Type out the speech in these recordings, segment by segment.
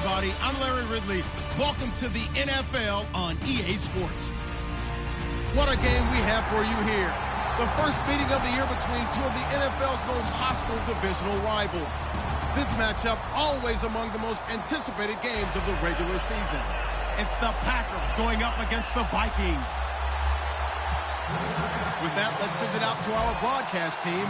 everybody. I'm Larry Ridley. Welcome to the NFL on EA Sports. What a game we have for you here. The first meeting of the year between two of the NFL's most hostile divisional rivals. This matchup always among the most anticipated games of the regular season. It's the Packers going up against the Vikings. With that, let's send it out to our broadcast team.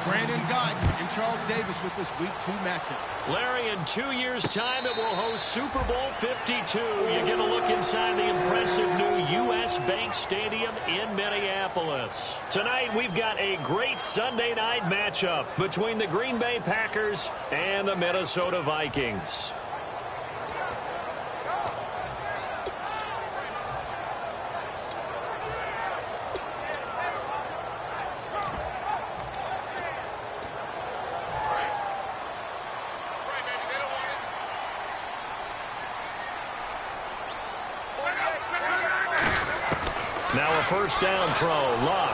Brandon Guyton and Charles Davis with this Week 2 matchup. Larry, in 2 years' time, it will host Super Bowl 52. You get a look inside the impressive new U.S. Bank Stadium in Minneapolis. Tonight, we've got a great Sunday night matchup between the Green Bay Packers and the Minnesota Vikings. Now a first down throw, Luck.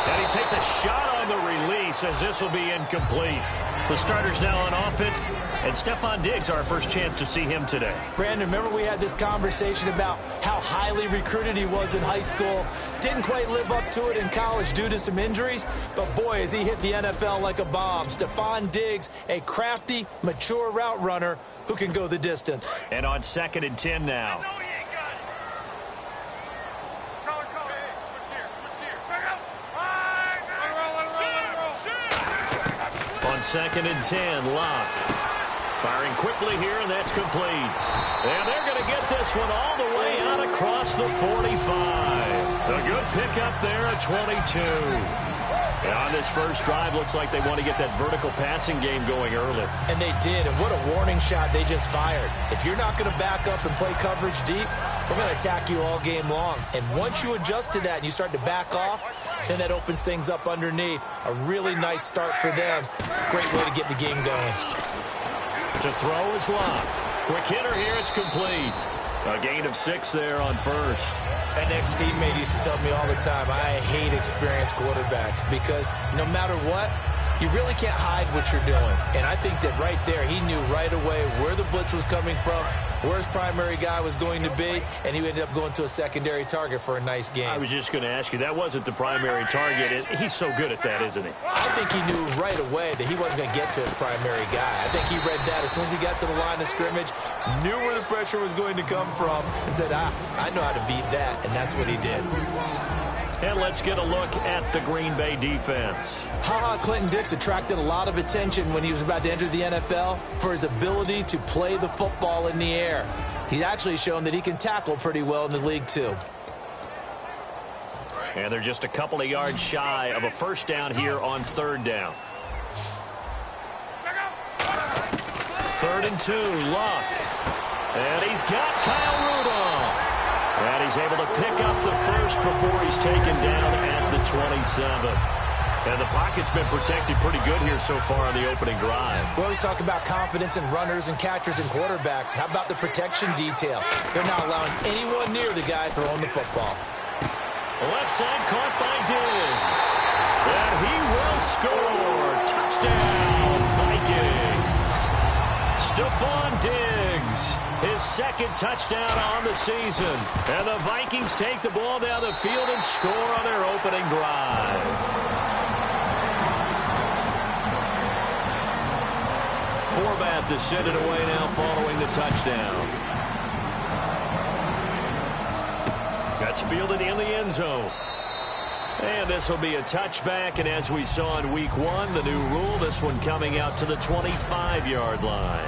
And he takes a shot on the release as this will be incomplete. The starter's now on offense, and Stephon Diggs, our first chance to see him today. Brandon, remember we had this conversation about how highly recruited he was in high school. Didn't quite live up to it in college due to some injuries, but boy, has he hit the NFL like a bomb. Stephon Diggs, a crafty, mature route runner who can go the distance. And on 2nd and 10 now. On 2nd and 10, Locke. Firing quickly here, and that's complete. And they're going to get this one all the way out across the 45. A good pickup there at 22. And on this first drive, looks like they want to get that vertical passing game going early. And they did, and what a warning shot they just fired. If you're not going to back up and play coverage deep, we're going to attack you all game long. And once you adjust to that and you start to back off, then that opens things up underneath. A really nice start for them. Great way to get the game going. To throw is Locke. Quick hitter here, it's complete. A gain of 6 there on first. An ex-teammate used to tell me all the time, I hate experienced quarterbacks because no matter what, you really can't hide what you're doing. And I think that right there, he knew right away where the blitz was coming from, where his primary guy was going to be, and he ended up going to a secondary target for a nice game. I was just going to ask you, that wasn't the primary target. He's so good at that, isn't he? I think he knew right away that he wasn't going to get to his primary guy. I think he read that as soon as he got to the line of scrimmage, knew where the pressure was going to come from, and said, I know how to beat that, and that's what he did. And let's get a look at the Green Bay defense. Clinton Dix attracted a lot of attention when he was about to enter the NFL for his ability to play the football in the air. He's actually shown that he can tackle pretty well in the league, too. And they're just a couple of yards shy of a first down here on 3rd down. 3rd and 2, Luck. And he's got Kyle Rudolph. And he's able to pick up the first before he's taken down at the 27. And the pocket's been protected pretty good here so far on the opening drive. We always talk about confidence in runners and catchers and quarterbacks. How about the protection detail? They're not allowing anyone near the guy throwing the football. Left side caught by Diggs. And he will score. Touchdown, Vikings. Stephon Diggs, his 2nd touchdown on the season. And the Vikings take the ball down the field and score on their opening drive. Format to send it away now following the touchdown. That's fielded in the end zone. And this will be a touchback, and as we saw in Week 1, the new rule, this one coming out to the 25-yard line.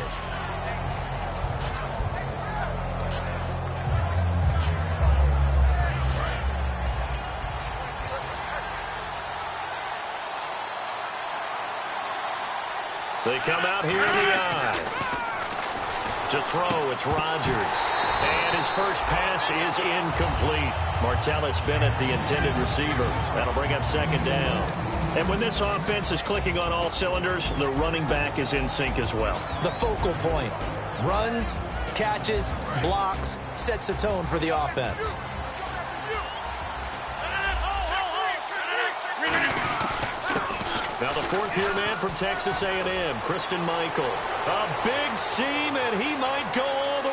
They come out here in the eye. To throw, it's Rodgers. And his first pass is incomplete. Martellus Bennett, the intended receiver. That'll bring up 2nd down. And when this offense is clicking on all cylinders, the running back is in sync as well. The focal point. Runs, catches, blocks, sets a tone for the offense. Now the 4th-year man from Texas A&M, Christine Michael. A big seam, and he might go all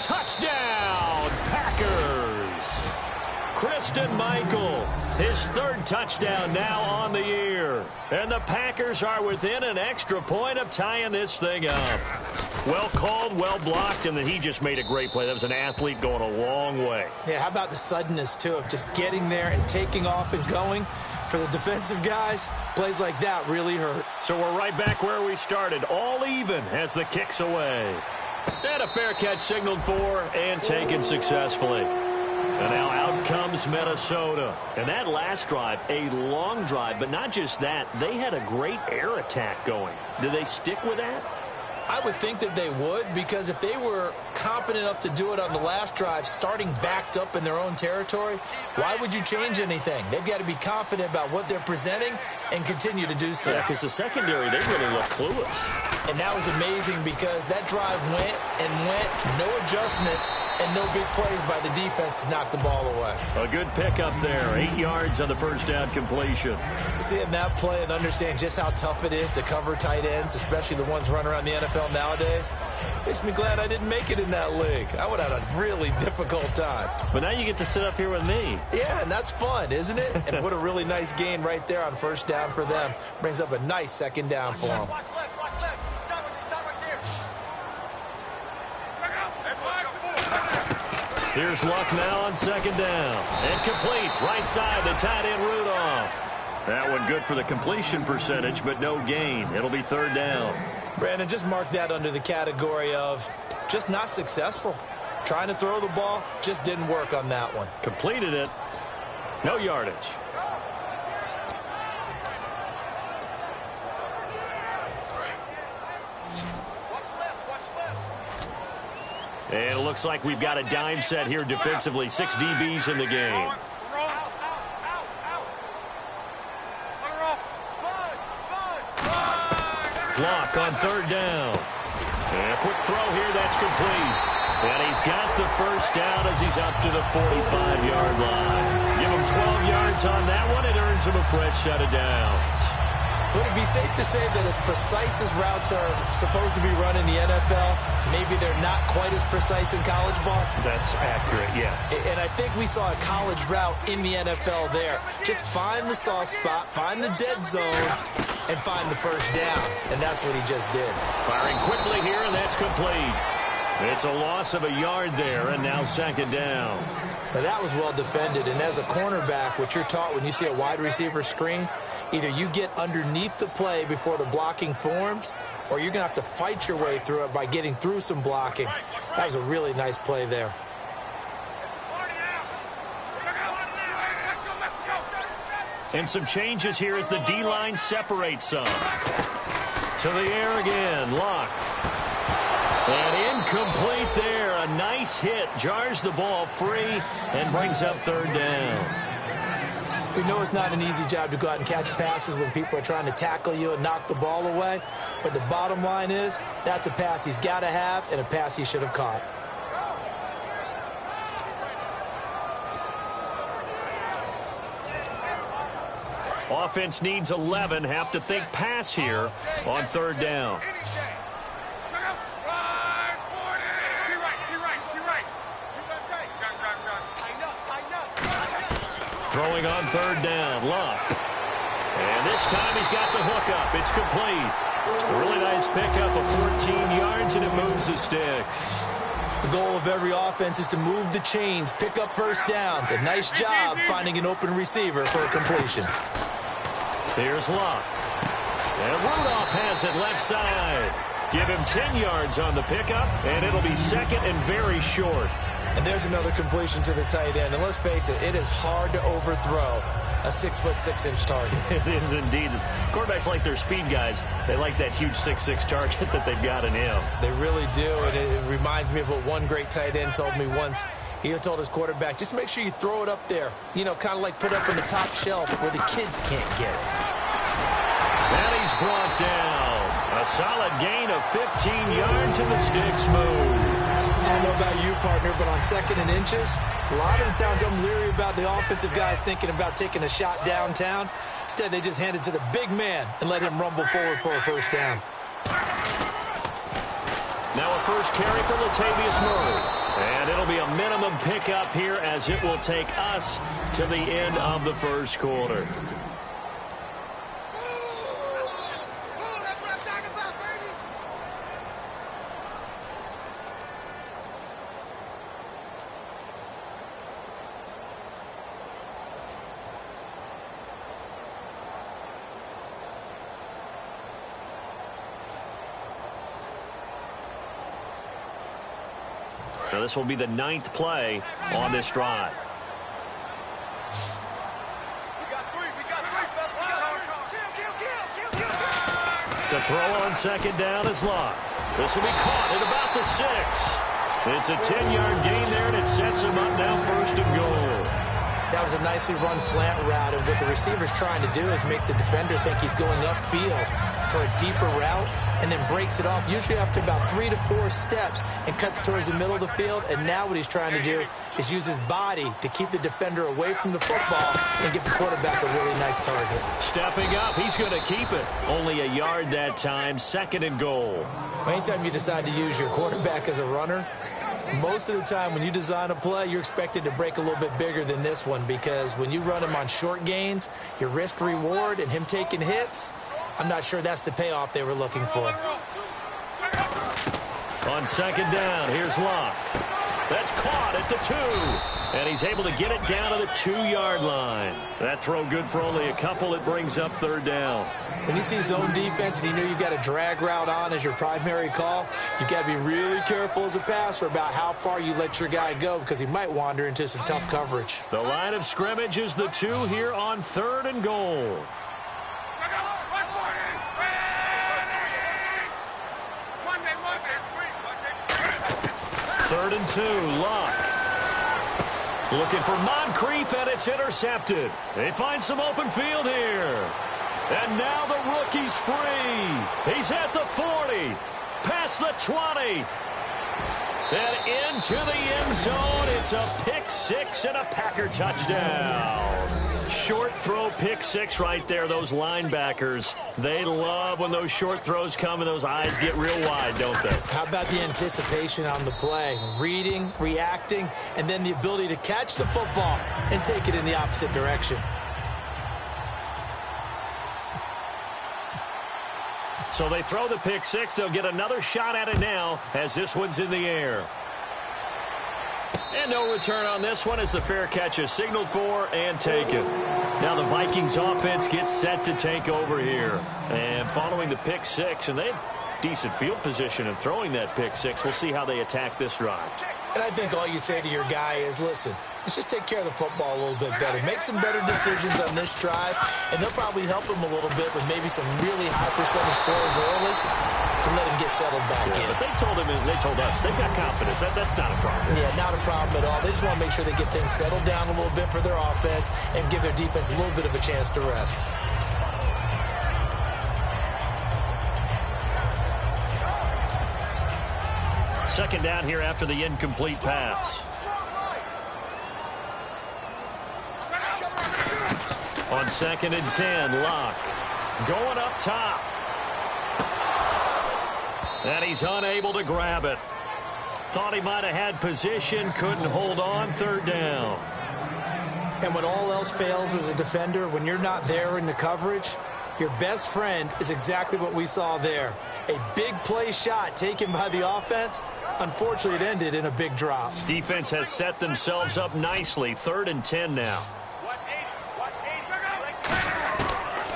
Touchdown, Packers! Christine Michael, his third touchdown now on the year. And the Packers are within an extra point of tying this thing up. Well called, well blocked, and then he just made a great play. That was an athlete going a long way. Yeah, how about the suddenness, too, of just getting there and taking off and going? For the defensive guys, plays like that really hurt. So we're right back where we started, all even as the kick's away. And a fair catch signaled for and taken successfully. And now out comes Minnesota. And that last drive, a long drive, but not just that, they had a great air attack going. Do they stick with that? I would think that they would, because if they were competent enough to do it on the last drive, starting backed up in their own territory, why would you change anything? They've got to be confident about what they're presenting and continue to do so. Yeah, because the secondary, they really look clueless. And that was amazing because that drive went and went, no adjustments, and no big plays by the defense to knock the ball away. A good pickup there, 8 yards on the first down completion. Seeing that play and understand just how tough it is to cover tight ends, especially the ones running around the NFL nowadays, makes me glad I didn't make it in that league. I would have had a really difficult time. But now you get to sit up here with me. Yeah, and that's fun, isn't it? And what a really nice gain right there on first down for them. Brings up a nice second down for them. Here's Luck now on second down. And complete, right side, the tight end Rudolph. That one good for the completion percentage, but no gain. It'll be third down. Brandon, just mark that under the category of just not successful. Trying to throw the ball, just didn't work on that one. Completed it. No yardage. And it looks like we've got a dime set here defensively. 6 DBs in the game. Block on third down. And a quick throw here, that's complete. And he's got the first down as he's up to the 45-yard line. Give him 12 yards on that one. It earns him a fresh set of downs. Would it be safe to say that as precise as routes are supposed to be run in the NFL, maybe they're not quite as precise in college ball? That's accurate, yeah. And I think we saw a college route in the NFL there. Just find the soft spot, find the dead zone, and find the first down. And that's what he just did. Firing quickly here, and that's complete. It's a loss of a yard there, and now second down. Now that was well defended, and as a cornerback, what you're taught when you see a wide receiver screen, either you get underneath the play before the blocking forms, or you're going to have to fight your way through it by getting through some blocking. That was a really nice play there. And some changes here as the D-line separates some. To the air again, Luck. And incomplete there. A nice hit. Jars the ball free and brings up third down. We know it's not an easy job to go out and catch passes when people are trying to tackle you and knock the ball away. But the bottom line is, that's a pass he's got to have and a pass he should have caught. Offense needs 11. Have to think pass here on third down. Throwing on third down, Luck. And this time he's got the hook up. It's complete. A really nice pickup of 14 yards, and it moves the sticks. The goal of every offense is to move the chains, pick up first downs. A nice job finding an open receiver for a completion. Here's Luck. And Rudolph has it left side. Give him 10 yards on the pickup, and it'll be second and very short. And there's another completion to the tight end. And let's face it, it is hard to overthrow a 6'6" target. It is indeed. Quarterbacks like their speed guys. They like that huge 6'6" target that they've got in him. They really do. And it reminds me of what one great tight end told me once. He told his quarterback, just make sure you throw it up there. You know, kind of like put it up on the top shelf where the kids can't get it. And he's brought down. A solid gain of 15 yards, and the sticks move. I don't know about you, partner, but on second and inches, a lot of the times I'm leery about the offensive guys thinking about taking a shot downtown. Instead, they just hand it to the big man and let him rumble forward for a first down. Now a first carry for Latavius Murray. And it'll be a minimum pickup here as it will take us to the end of the first quarter. Now this will be the 9th play on this drive. To throw on second down is Locke. This will be caught at about the 6. It's a 10-yard gain there, and it sets him up now 1st and goal. That was a nicely run slant route, and what the receiver's trying to do is make the defender think he's going upfield for a deeper route, and then breaks it off, usually after about 3 to 4 steps, and cuts towards the middle of the field. And now what he's trying to do is use his body to keep the defender away from the football and give the quarterback a really nice target. Stepping up, he's going to keep it. Only a yard that time, 2nd and goal. Anytime you decide to use your quarterback as a runner, most of the time when you design a play, you're expected to break a little bit bigger than this one, because when you run him on short gains, your risk reward and him taking hits, I'm not sure that's the payoff they were looking for. On second down, here's Locke. That's caught at the 2. And he's able to get it down to the 2-yard line. That throw good for only a couple. It brings up 3rd down. When you see zone defense and you know you've got a drag route on as your primary call, you've got to be really careful as a passer about how far you let your guy go, because he might wander into some tough coverage. The line of scrimmage is the 2 here on 3rd and goal. 3rd and 2, Locke. Looking for Moncrief, and it's intercepted. They find some open field here. And now the rookie's free. He's at the 40, past the 20. And into the end zone. It's a pick 6 and a Packer touchdown. Short throw pick 6 right there. Those linebackers, they love when those short throws come and those eyes get real wide, don't they? How about the anticipation on the play? Reading, reacting, and then the ability to catch the football and take it in the opposite direction. So they throw the pick 6. They'll get another shot at it now as this one's in the air. And no return on this one as the fair catch is signaled for and taken. Now the Vikings offense gets set to take over here. And following the pick 6, and they have decent field position in throwing that pick 6. We'll see how they attack this drive. And I think all you say to your guy is, listen, let's just take care of the football a little bit better. Make some better decisions on this drive, and they'll probably help him a little bit with maybe some really high percentage throws early to let him get settled back in. But they told him, and they told us, they've got confidence. That's not a problem. Yeah, not a problem at all. They just want to make sure they get things settled down a little bit for their offense and give their defense a little bit of a chance to rest. Second down here after the incomplete pass. On 2nd and 10, Locke going up top. And he's unable to grab it. Thought he might have had position, couldn't hold on. 3rd down. And when all else fails as a defender, when you're not there in the coverage, your best friend is exactly what we saw there. A big play shot taken by the offense. Unfortunately, it ended in a big drop. Defense has set themselves up nicely. 3rd and 10 now.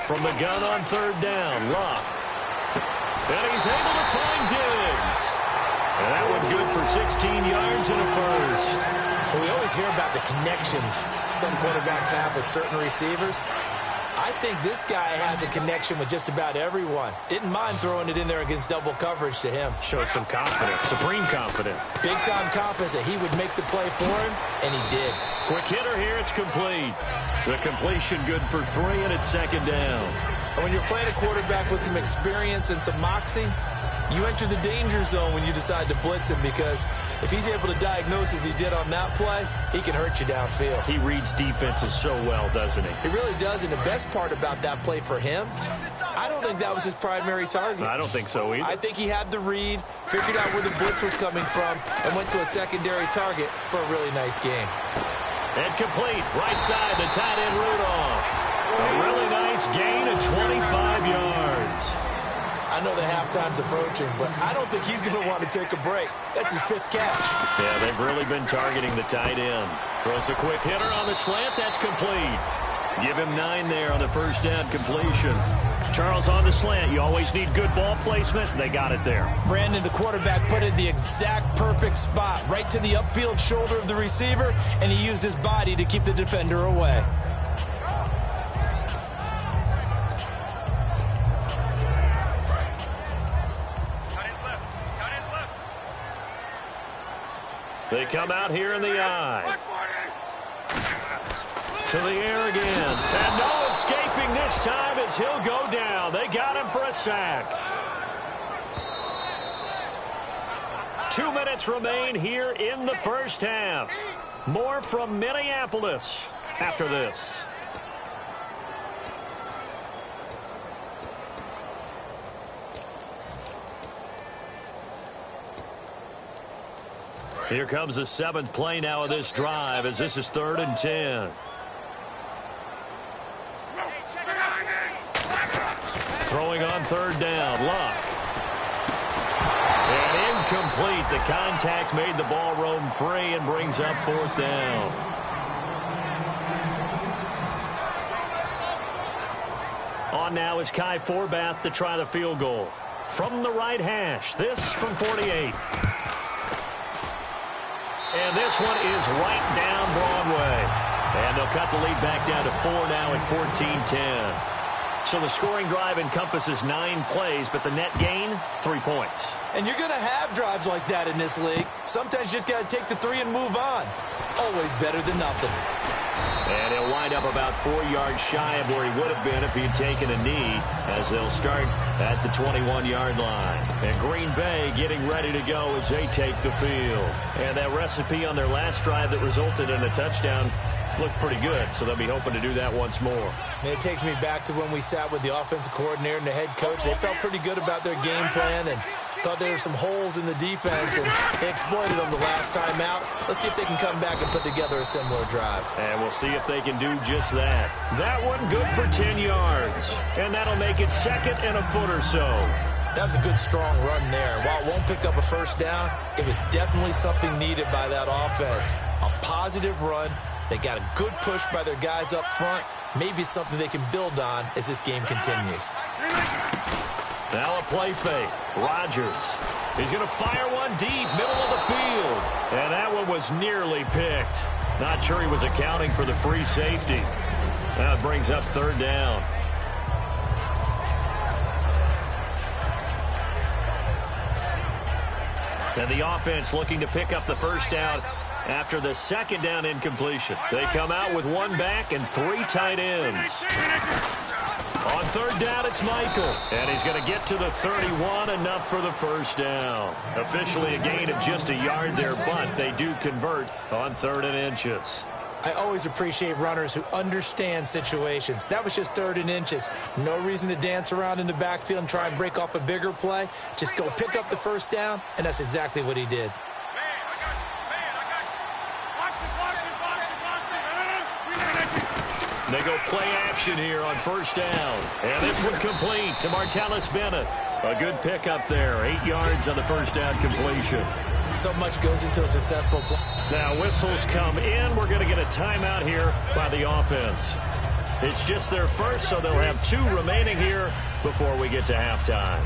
From the gun on 3rd down, Locke. And he's able to find Diggs. And that one good for 16 yards and a first. Well, we always hear about the connections some quarterbacks have with certain receivers. I think this guy has a connection with just about everyone. Didn't mind throwing it in there against double coverage to him. Shows some confidence, supreme confidence. Big-time confidence that he would make the play for him, and he did. Quick hitter here, it's complete. The completion good for 3, and it's 2nd down. And when you're playing a quarterback with some experience and some moxie, you enter the danger zone when you decide to blitz him, because if he's able to diagnose as he did on that play, he can hurt you downfield. He reads defenses so well, doesn't he? He really does, and the best part about that play for him I don't think that was his primary target. I don't think so either. I think he had the read, figured out where the blitz was coming from, and went to a secondary target for a really nice game. And complete, right side, the tight end Rudolph. A really nice gain of 25 yards. I know the halftime's approaching, but I don't think he's going to want to take a break. That's his 5th catch. Yeah, they've really been targeting the tight end. Throws a quick hitter on the slant. That's complete. Give him 9 there on the first down completion. Charles, on the slant, you always need good ball placement. They got it there. Brandon, the quarterback, put it in the exact perfect spot, right to the upfield shoulder of the receiver, and he used his body to keep the defender away. They come out here in the eye. To the air again. And no escaping this time as he'll go down. They got him for a sack. 2 minutes remain here in the first half. More from Minneapolis after this. Here comes the 7th play now of this drive as this is 3rd and 10. Throwing on 3rd down, Luck. And incomplete. The contact made the ball roam free and brings up 4th down. On now is Kai Forbath to try the field goal. From the right hash, this from 48. And this one is right down Broadway. And they'll cut the lead back down to 4 now at 14-10. So the scoring drive encompasses 9 plays, but the net gain, 3 points. And you're going to have drives like that in this league. Sometimes you just got to take the 3 and move on. Always better than nothing. And he'll wind up about 4 yards shy of where he would have been if he had taken a knee, as they'll start at the 21-yard line. And Green Bay getting ready to go as they take the field. And that recipe on their last drive that resulted in a touchdown looked pretty good, so they'll be hoping to do that once more. And it takes me back to when we sat with the offensive coordinator and the head coach. They felt pretty good about their game plan and thought there were some holes in the defense, and they exploited them the last time out. Let's see if they can come back and put together a similar drive. And we'll see if they can do just that. That one good for 10 yards, and that'll make it 2nd and a foot or so. That was a good, strong run there. While it won't pick up a first down, it was definitely something needed by that offense. A positive run. They got a good push by their guys up front. Maybe something they can build on as this game continues. Now a play fake. Rodgers. He's going to fire one deep, middle of the field. And that one was nearly picked. Not sure he was accounting for the free safety. That brings up 3rd down. And the offense looking to pick up the first down after the 2nd down incompletion. They come out with 1 back and 3 tight ends. On 3rd down, it's Michael. And he's going to get to the 31, enough for the first down. Officially a gain of just a yard there, but they do convert on 3rd and inches. I always appreciate runners who understand situations. That was just 3rd and inches. No reason to dance around in the backfield and try and break off a bigger play. Just go pick up the first down, and that's exactly what he did. They go play action here on 1st down. And this one complete to Martellus Bennett. A good pickup there. 8 yards on the 1st down completion. So much goes into a successful play. Now whistles come in. We're going to get a timeout here by the offense. It's just their first, so they'll have 2 remaining here before we get to halftime.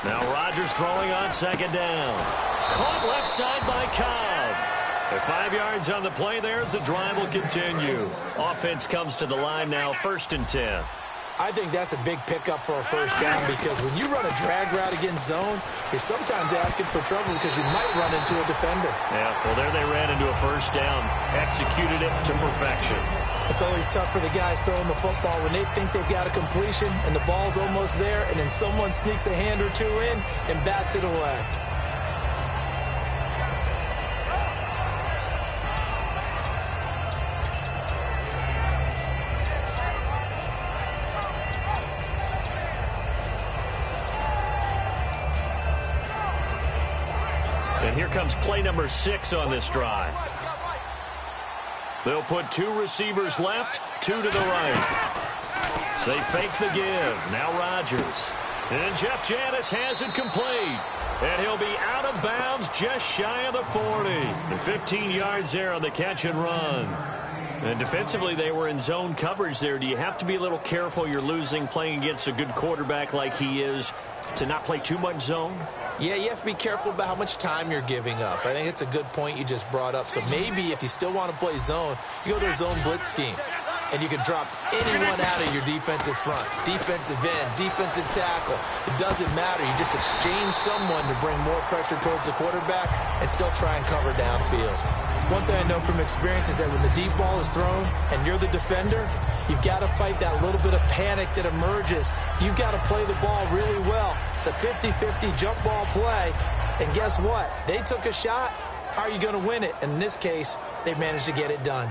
Now Rodgers throwing on 2nd down. Caught left side by Cobb. At 5 yards on the play there, the drive will continue. Offense comes to the line now, 1st and 10. I think that's a big pickup for a first down because when you run a drag route against zone, you're sometimes asking for trouble because you might run into a defender. Yeah, well, there they ran into a first down, executed it to perfection. It's always tough for the guys throwing the football when they think they've got a completion and the ball's almost there, and then someone sneaks a hand or two in and bats it away. And here comes play number 6 on this drive. They'll put 2 receivers left, 2 to the right. They fake the give. Now Rodgers. And Jeff Janis has it complete. And he'll be out of bounds just shy of the 40. And 15 yards there on the catch and run. And defensively, they were in zone coverage there. Do you have to be a little careful? You're losing playing against a good quarterback like he is to not play too much zone? Yeah, you have to be careful about how much time you're giving up. I think it's a good point you just brought up. So maybe if you still want to play zone, you go to a zone blitz scheme. And you can drop anyone out of your defensive front, defensive end, defensive tackle. It doesn't matter. You just exchange someone to bring more pressure towards the quarterback and still try and cover downfield. One thing I know from experience is that when the deep ball is thrown and you're the defender, you've got to fight that little bit of panic that emerges. You've got to play the ball really well. It's a 50-50 jump ball play. And guess what? They took a shot. How are you going to win it? And in this case, they managed to get it done.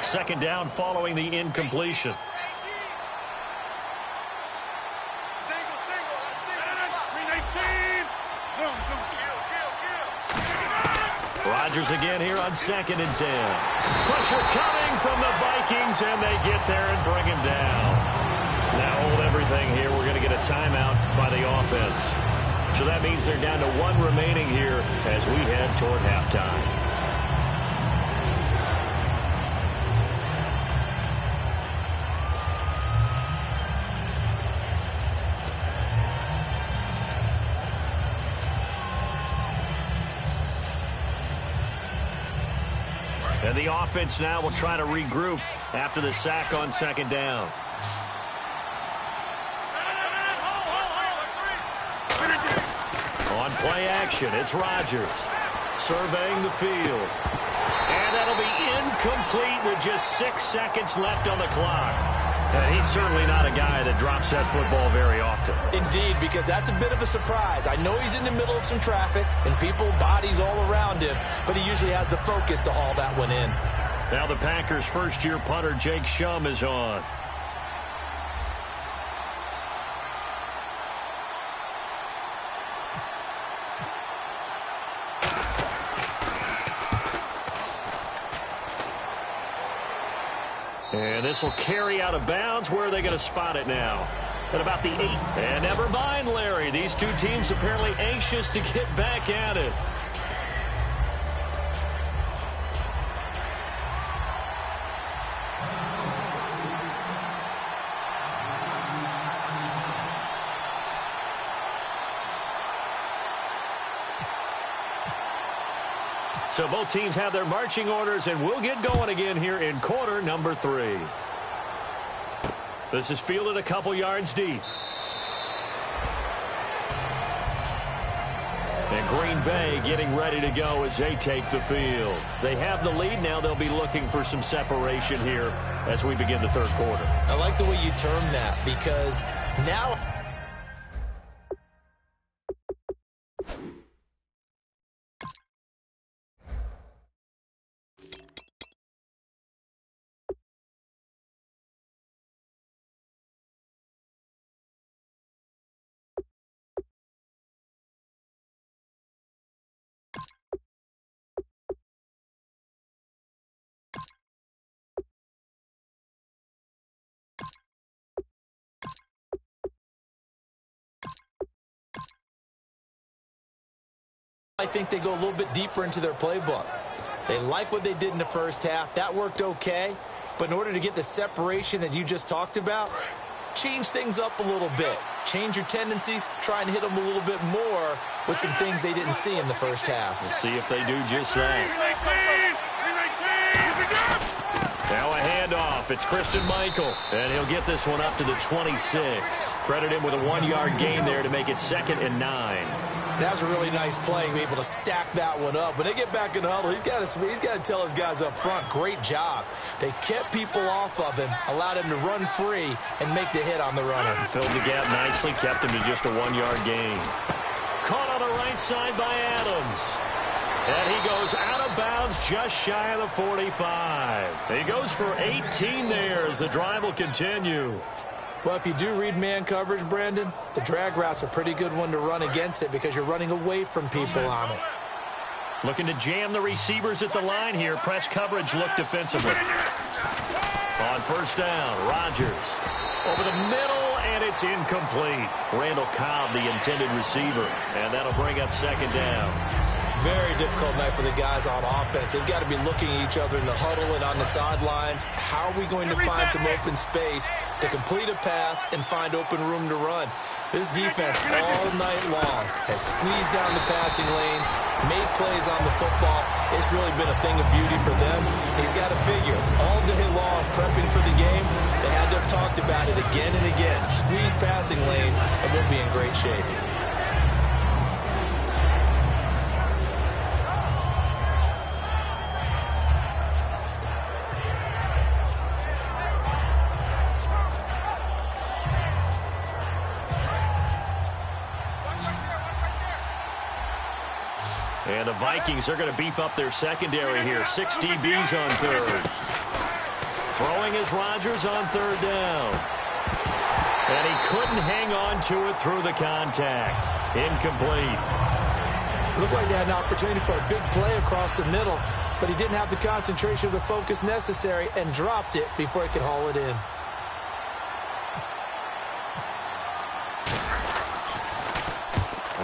Second down following the incompletion. Rodgers again here on 2nd and 10. Pressure coming from the Vikings, and they get there and bring him down. Now hold everything here. We're going to get a timeout by the offense. So that means they're down to 1 remaining here as we head toward halftime. And the offense now will try to regroup after the sack on 2nd down. On play action, it's Rodgers surveying the field. And that'll be incomplete with just 6 seconds left on the clock. And he's certainly not a guy that drops that football very often. Indeed, because that's a bit of a surprise. I know he's in the middle of some traffic and people, bodies all around him, but he usually has the focus to haul that one in. Now the Packers' first-year punter, Jake Shum, is on. And this will carry out of bounds. Where are they going to spot it now? At about the 8. And never mind, Larry. These two teams apparently anxious to get back at it. So both teams have their marching orders, and we'll get going again here in quarter number 3. This is fielded a couple yards deep. And Green Bay getting ready to go as they take the field. They have the lead. Now they'll be looking for some separation here as we begin the 3rd quarter. I like the way you term that because now I think they go a little bit deeper into their playbook. They like what they did in the first half. That worked okay. But in order to get the separation that you just talked about, change things up a little bit. Change your tendencies. Try and hit them a little bit more with some things they didn't see in the first half. We'll see if they do just that. Now a handoff. It's Christian Michael, and he'll get this one up to the 26. Credit him with a 1-yard gain there to make it 2nd and 9. That was a really nice play, able to stack that one up. When they get back in the huddle, he's got to tell his guys up front, great job. They kept people off of him, allowed him to run free, and make the hit on the runner. Filled the gap nicely, kept him to just a 1-yard gain. Caught on the right side by Adams. And he goes out of bounds just shy of the 45. He goes for 18 there as the drive will continue. Well, if you do read man coverage, Brandon, the drag route's a pretty good one to run against it because you're running away from people on it. Looking to jam the receivers at the line here. Press coverage look defensively. On first down, Rodgers over the middle, and it's incomplete. Randall Cobb, the intended receiver, and that'll bring up 2nd down. Very difficult night for the guys on offense. They've got to be looking at each other in the huddle and on the sidelines. How are we going to find some open space to complete a pass and find open room to run? This defense all night long has squeezed down the passing lanes, made plays on the football. It's really been a thing of beauty for them. He's got to figure all day long prepping for the game. They had to have talked about it again and again. Squeeze passing lanes, and we'll be in great shape. And the Vikings are going to beef up their secondary here. 6 DBs on 3rd. Throwing is Rodgers on 3rd down. And he couldn't hang on to it through the contact. Incomplete. Looked like they had an opportunity for a big play across the middle, but he didn't have the concentration or the focus necessary and dropped it before he could haul it in.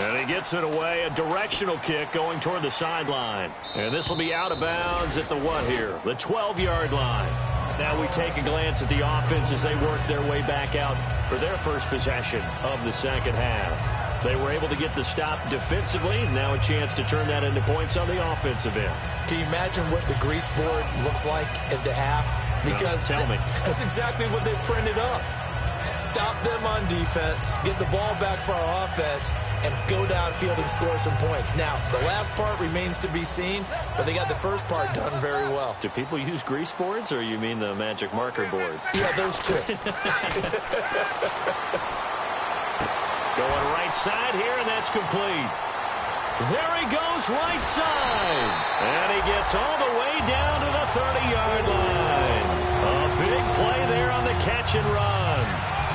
And he gets it away, a directional kick going toward the sideline. And this will be out of bounds at the what here? The 12-yard line. Now we take a glance at the offense as they work their way back out for their first possession of the second half. They were able to get the stop defensively. Now a chance to turn that into points on the offensive end. Can you imagine what the grease board looks like at the half? Because tell me. That's exactly what they printed up. Stop them on defense, get the ball back for our offense, and go downfield and score some points. Now, the last part remains to be seen, but they got the first part done very well. Do people use grease boards, or you mean the magic marker board? Yeah, those two. Going right side here, and that's complete. There he goes right side. And he gets all the way down to the 30-yard line. A big play there on the catch and run.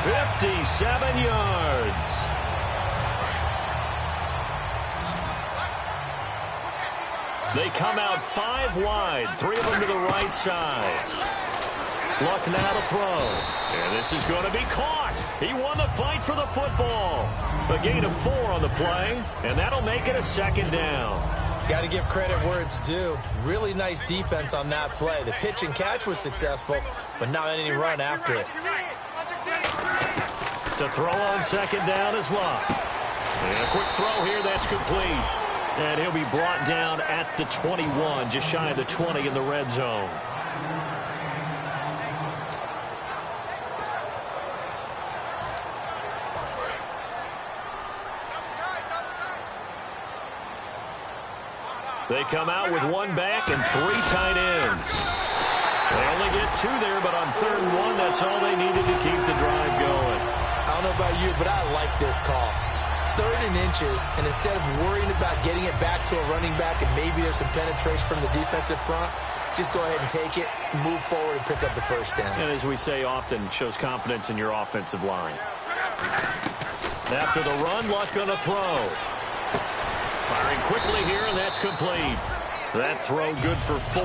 57 yards. They come out 5 wide, 3 of them to the right side. Luck now to throw. And this is going to be caught. He won the fight for the football. A gain of 4 on the play, and that'll make it a 2nd down. Got to give credit where it's due. Really nice defense on that play. The pitch and catch was successful, but not any run after it. To throw on 2nd down is Luck. And a quick throw here, that's complete. And he'll be brought down at the 21, just shy of the 20 in the red zone. They come out with 1 back and 3 tight ends. They only get 2 there, but on 3rd and 1, that's all they needed to keep the drive going. I don't know about you, but I like this call. 3rd and inches, and instead of worrying about getting it back to a running back and maybe there's some penetration from the defensive front, just go ahead and take it, move forward, and pick up the first down. And as we say often, shows confidence in your offensive line. After the run, Luck going to throw. Firing quickly here, and that's complete. That throw good for 4.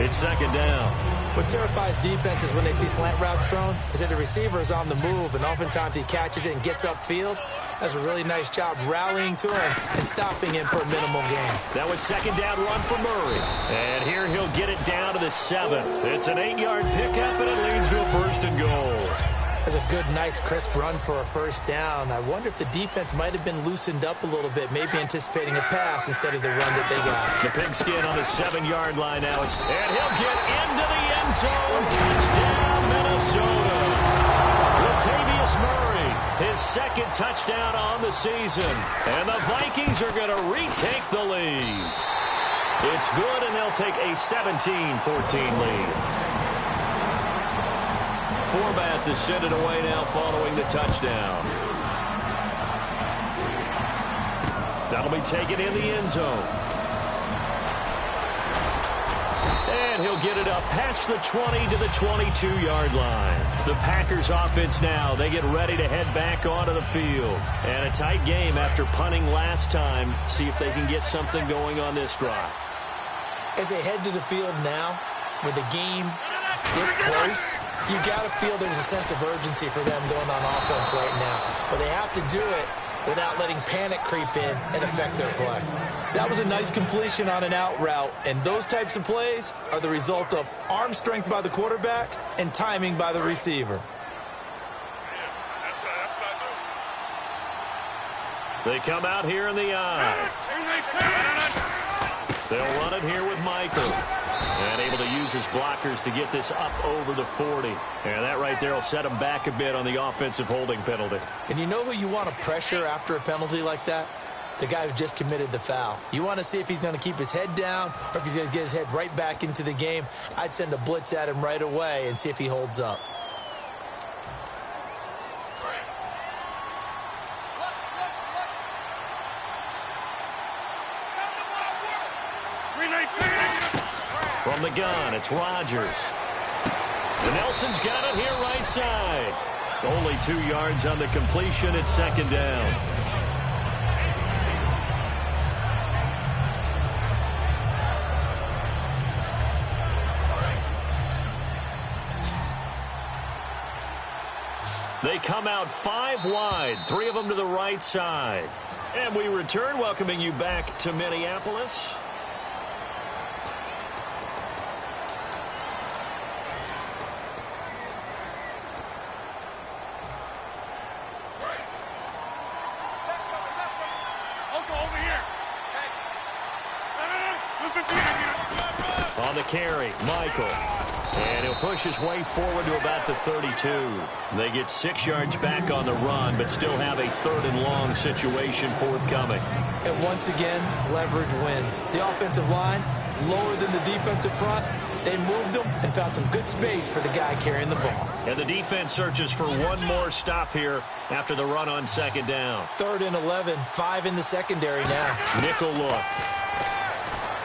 It's 2nd down. What terrifies defenses when they see slant routes thrown is that the receiver is on the move, and oftentimes he catches it and gets upfield. That's a really nice job rallying to him and stopping him for a minimal gain. That was 2nd down run for Murray. And here he'll get it down to the 7. It's an 8-yard pickup, and it leads to a 1st and goal. That's a good, nice, crisp run for a first down. I wonder if the defense might have been loosened up a little bit, maybe anticipating a pass instead of the run that they got. The pigskin on the 7-yard line now. And he'll get into the end zone. Touchdown, Minnesota. Latavius Murray, his second touchdown on the season. And the Vikings are going to retake the lead. It's good, and they'll take a 17-14 lead. Format to send it away now following the touchdown. That'll be taken in the end zone. And he'll get it up past the 20 to the 22-yard line. The Packers offense now, they get ready to head back onto the field. And a tight game after punting last time. See if they can get something going on this drive. As they head to the field now, with the game this close, you got to feel there's a sense of urgency for them going on offense right now. But they have to do it without letting panic creep in and affect their play. That was a nice completion on an out route, and those types of plays are the result of arm strength by the quarterback and timing by the receiver. They come out here in the eye. They'll run it here with Michael. And able to use his blockers to get this up over the 40. And that right there will set him back a bit on the offensive holding penalty. And you know who you want to pressure after a penalty like that? The guy who just committed the foul. You want to see if he's going to keep his head down or if he's going to get his head right back into the game. I'd send a blitz at him right away and see if he holds up. From the gun, it's Rodgers. And Nelson's got it here right side. Only 2 yards on the completion. It's second down. They come out 5 wide, 3 of them to the right side. And we return, welcoming you back to Minneapolis. On the carry, Michael. And he'll push his way forward to about the 32. They get 6 yards back on the run, but still have a 3rd and long situation forthcoming. And once again, leverage wins. The offensive line, lower than the defensive front. They moved them and found some good space for the guy carrying the ball. And the defense searches for one more stop here after the run on second down. 3rd and 11, 5 in the secondary now. Nickel look.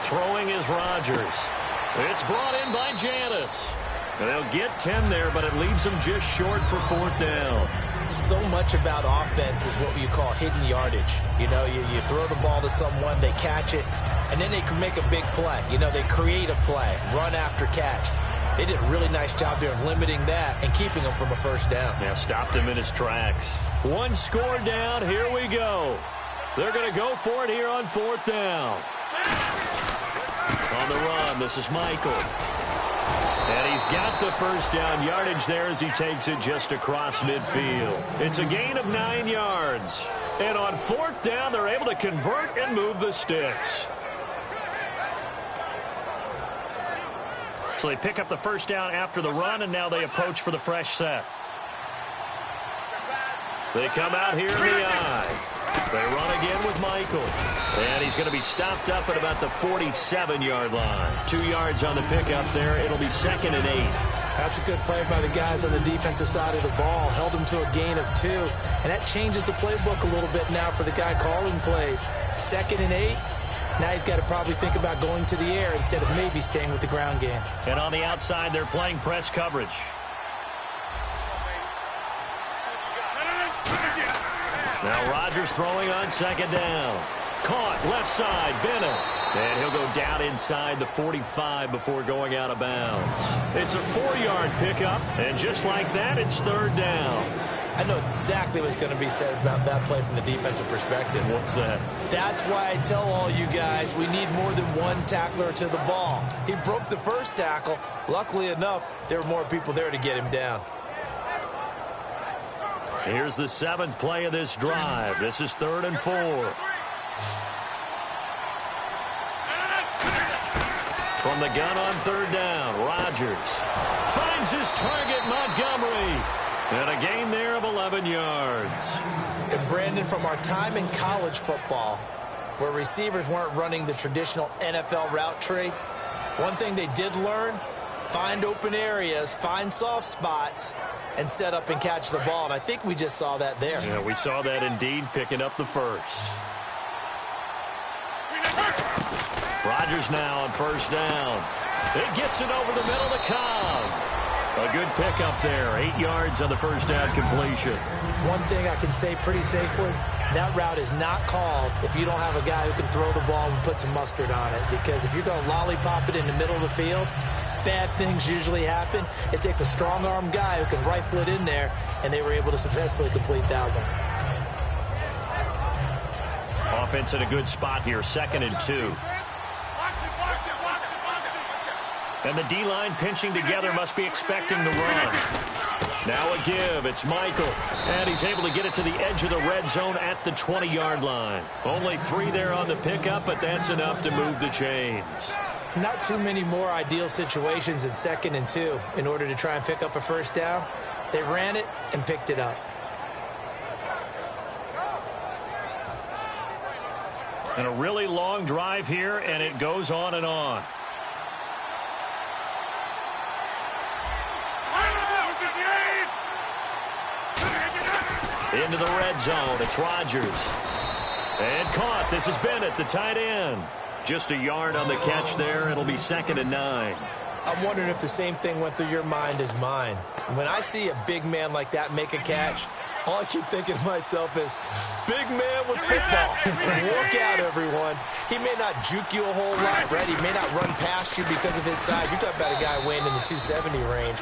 Throwing is Rodgers. It's brought in by Janis. And they'll get 10 there, but it leaves them just short for 4th down. So much about offense is what you call hidden yardage. You know, you throw the ball to someone, they catch it, and then they can make a big play. You know, they create a play, run after catch. They did a really nice job there of limiting that and keeping him from a first down. Now stopped him in his tracks. 1 score down. Here we go. They're going to go for it here on 4th down. On the run, this is Michael. And he's got the first down yardage there as he takes it just across midfield. It's a gain of 9 yards. And on 4th down, they're able to convert and move the sticks. So they pick up the first down after the run, and now they approach for the fresh set. They come out here in the eye. They run again with Michael. And he's going to be stopped up at about the 47-yard line. 2 yards on the pickup there. It'll be 2nd and 8. That's a good play by the guys on the defensive side of the ball. Held him to a gain of 2. And that changes the playbook a little bit now for the guy calling plays. 2nd and 8. Now he's got to probably think about going to the air instead of maybe staying with the ground game. And on the outside, they're playing press coverage. Now Rodgers throwing on 2nd down. Caught left side, Bennett. And he'll go down inside the 45 before going out of bounds. It's a 4-yard pickup, and just like that, it's 3rd down. I know exactly what's going to be said about that play from the defensive perspective. What's that? That's why I tell all you guys we need more than one tackler to the ball. He broke the first tackle. Luckily enough, there were more people there to get him down. Here's the 7th play of this drive. This is 3rd and 4. From the gun on 3rd down, Rodgers finds his target, Montgomery. And a gain there of 11 yards. And Brandon, from our time in college football, where receivers weren't running the traditional NFL route tree, one thing they did learn, find open areas, find soft spots, and set up and catch the ball. And I think we just saw that there. Yeah, we saw that indeed, picking up the first. Rodgers now on 1st down. It gets it over the middle to Cobb. A good pickup there. 8 yards on the 1st down completion. One thing I can say pretty safely, that route is not called if you don't have a guy who can throw the ball and put some mustard on it. Because if you're going to lollipop it in the middle of the field, bad things usually happen. It takes a strong-arm guy who can rifle it in there, and they were able to successfully complete that one. Offense in a good spot here, 2nd and 2. And the D-line pinching together, must be expecting the run. Now a give. It's Michael. And he's able to get it to the edge of the red zone at the 20-yard line. Only 3 there on the pickup, but that's enough to move the chains. Not too many more ideal situations in 2nd and 2 in order to try and pick up a 1st down. They ran it and picked it up. And a really long drive here, and it goes on and on. Into the red zone. It's Rodgers. And caught. This is Bennett, the tight end. Just a yard on the catch there. It'll be 2nd and 9. I'm wondering if the same thing went through your mind as mine. When I see a big man like that make a catch, all I keep thinking to myself is, big man with football. Look out, everyone. He may not juke you a whole lot, right? He may not run past you because of his size. You're talking about a guy weighing in the 270 range.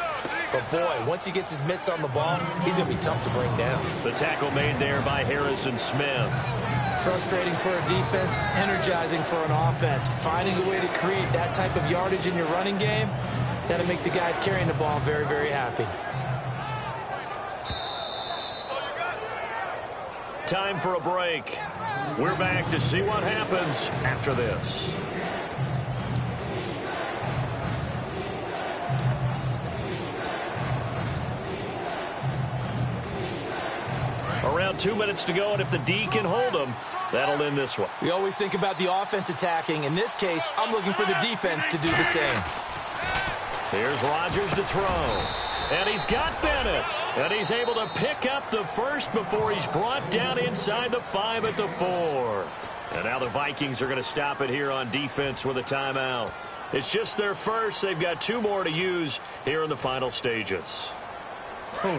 But, boy, once he gets his mitts on the ball, he's going to be tough to bring down. The tackle made there by Harrison Smith. Frustrating for a defense, energizing for an offense. Finding a way to create that type of yardage in your running game, that'll make the guys carrying the ball very, very happy. Time for a break. We're back to see what happens after this. Around 2 minutes to go, and if the D can hold them, that'll end this one. We always think about the offense attacking. In this case, I'm looking for the defense to do the same. Here's Rodgers to throw. And he's got Bennett. And he's able to pick up the first before he's brought down inside the 5 at the 4. And now the Vikings are going to stop it here on defense with a timeout. It's just their first. They've got 2 more to use here in the final stages.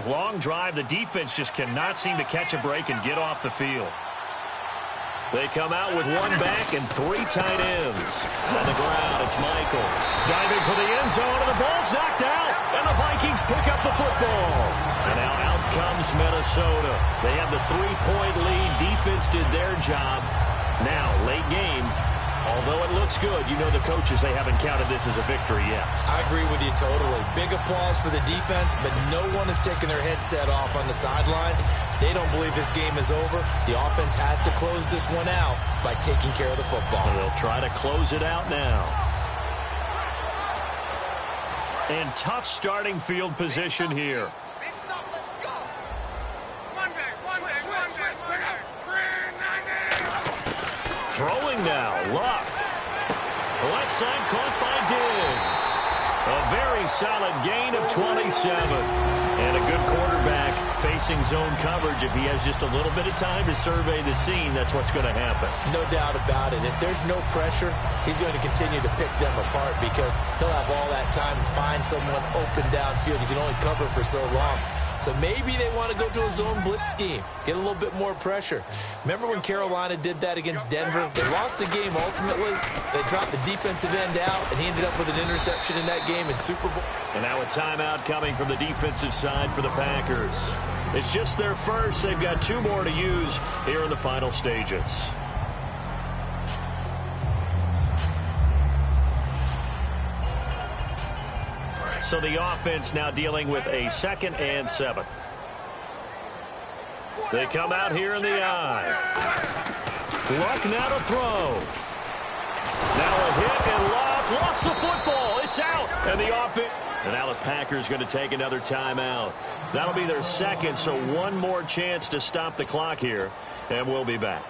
Long drive. The defense just cannot seem to catch a break and get off the field. They come out with 1 back and 3 tight ends. On the ground, it's Michael. Diving for the end zone, and the ball's knocked out. And the Vikings pick up the football. And now out comes Minnesota. They have the 3-point lead. Defense did their job. Now, late game. Although it looks good, you know the coaches, they haven't counted this as a victory yet. I agree with you totally. Big applause for the defense, but no one is taking their headset off on the sidelines. They don't believe this game is over. The offense has to close this one out by taking care of the football. And they'll try to close it out now. And tough starting field position here. Throwing now, Luck. Left side caught by Diggs. A very solid gain of 27. And a good quarterback facing zone coverage. If he has just a little bit of time to survey the scene, that's what's going to happen. No doubt about it. If there's no pressure, he's going to continue to pick them apart because he'll have all that time to find someone open downfield. He can only cover for so long. So maybe they want to go to a zone blitz scheme, get a little bit more pressure. Remember when Carolina did that against Denver? They lost the game ultimately. They dropped the defensive end out, and he ended up with an interception in that game in Super Bowl. And now a timeout coming from the defensive side for the Packers. It's just their first. They've got 2 more to use here in the final stages. So the offense now dealing with a 2nd and 7. They come out here in the I. Luck now to throw. Now a hit and Luck lost the football. It's out. And the offense. And now the Packers going to take another timeout. That'll be their second, so one more chance to stop the clock here. And we'll be back.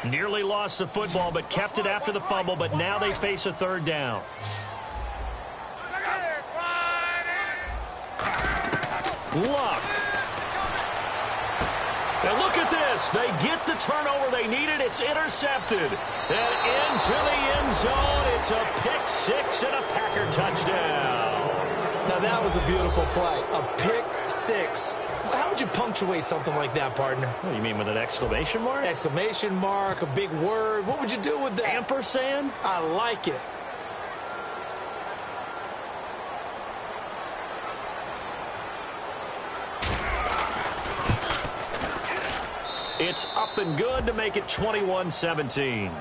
Nearly lost the football, but kept it after the fumble, but now they face a third down. Luck. And look at this. They get the turnover they needed. It's intercepted. And into the end zone. It's a pick six and a Packer touchdown. Now that was a beautiful play. A pick six. How would you punctuate something like that, partner? What do you mean, with an exclamation mark? Exclamation mark, a big word. What would you do with that? Ampersand? I like it. It's up and good to make it 21-17.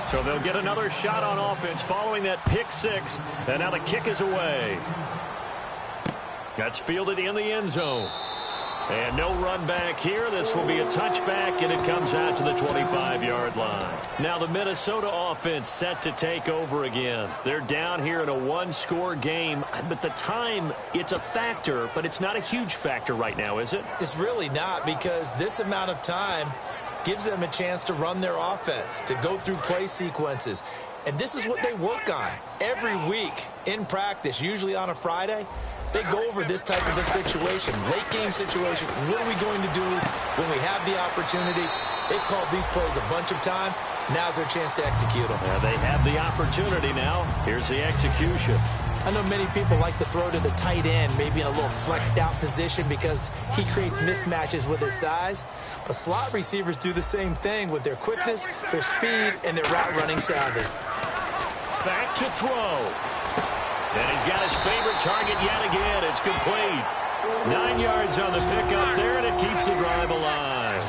So they'll get another shot on offense following that pick six. And now the kick is away. That's fielded in the end zone. And no run back here. This will be a touchback, and it comes out to the 25-yard line. Now the Minnesota offense set to take over again. They're down here in a one-score game. But the time, it's a factor, but it's not a huge factor right now, is it? It's really not, because this amount of time gives them a chance to run their offense, to go through play sequences. And this is what they work on every week in practice, usually on a Friday. They go over this type of a situation, late-game situation. What are we going to do when we have the opportunity? They've called these plays a bunch of times. Now's their chance to execute them. Yeah, they have the opportunity now. Here's the execution. I know many people like to throw to the tight end, maybe in a little flexed out position because he creates mismatches with his size. But slot receivers do the same thing with their quickness, their speed, and their route running savvy. Back to throw. And he's got his favorite target yet again. It's complete. 9 yards on the pickup there, and it keeps the drive alive.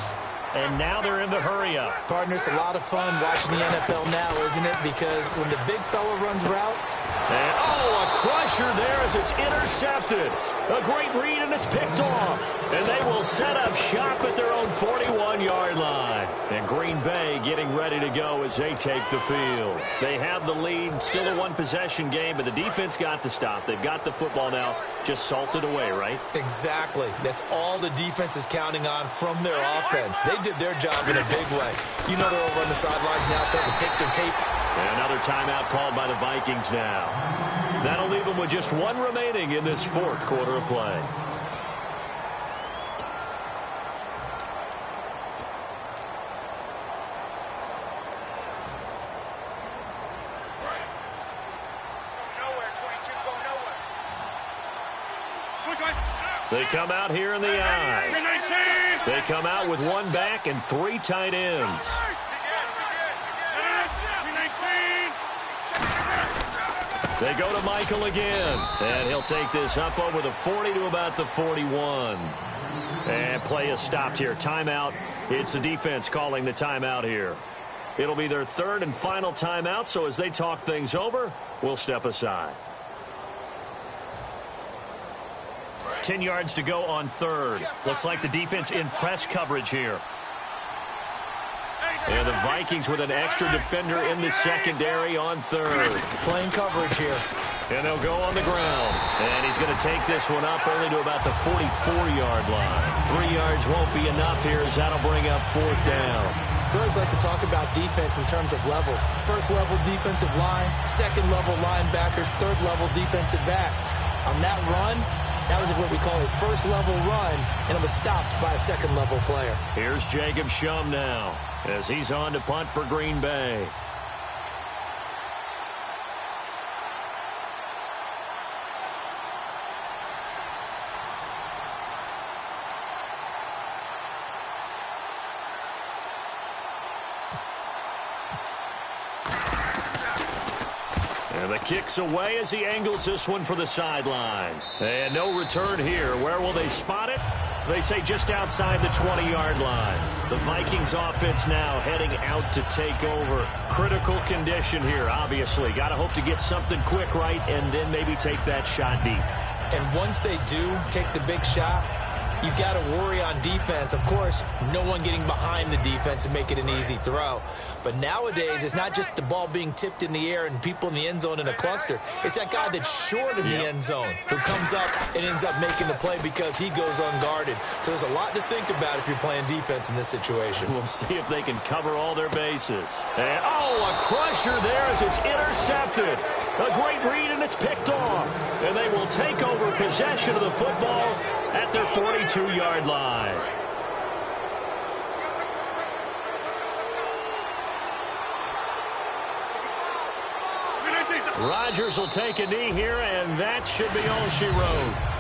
And now they're in the hurry-up. Partner, it's a lot of fun watching the NFL now, isn't it? Because when the big fella runs routes. And, a crusher there as it's intercepted. A great read, and it's picked off. And they will set up shop at their own 41-yard line. And Green Bay getting ready to go as they take the field. They have the lead. Still a one-possession game, but the defense got to stop. They've got the football now. Just salted away, right? Exactly. That's all the defense is counting on from their offense. They did their job in a big way. You know they're over on the sidelines now starting to take their tape. And another timeout called by the Vikings now. That'll leave them with just one remaining in this fourth quarter of play. They come out here in the I. They come out with one back and three tight ends. They go to Michael again, and he'll take this up over the 40 to about the 41. And play is stopped here. Timeout. It's the defense calling the timeout here. It'll be their third and final timeout, so as they talk things over, we'll step aside. 10 yards to go on third. Looks like the defense in press coverage here. And the Vikings with an extra defender in the secondary on third. Playing coverage here. And they'll go on the ground. And he's going to take this one up only to about the 44-yard line. 3 yards won't be enough here as that'll bring up fourth down. We always like to talk about defense in terms of levels. First level defensive line, second level linebackers, third level defensive backs. On that run, that was what we call a first level run, and it was stopped by a second level player. Here's Jacob Shum now as he's on to punt for Green Bay. And the kick's away as he angles this one for the sideline. And no return here. Where will they spot it? They say just outside the 20-yard line. The Vikings offense now heading out to take over. Critical condition here, obviously. Got to hope to get something quick right and then maybe take that shot deep. And once they do take the big shot, you've got to worry on defense. Of course, no one getting behind the defense and make it an easy throw. But nowadays, it's not just the ball being tipped in the air and people in the end zone in a cluster. It's that guy that's short of the end zone who comes up and ends up making the play because he goes unguarded. So there's a lot to think about if you're playing defense in this situation. We'll see if they can cover all their bases. And, a crusher there as it's intercepted. A great read, and it's picked off. And they will take over possession of the football at their 42-yard line. Rodgers will take a knee here, and that should be all she wrote.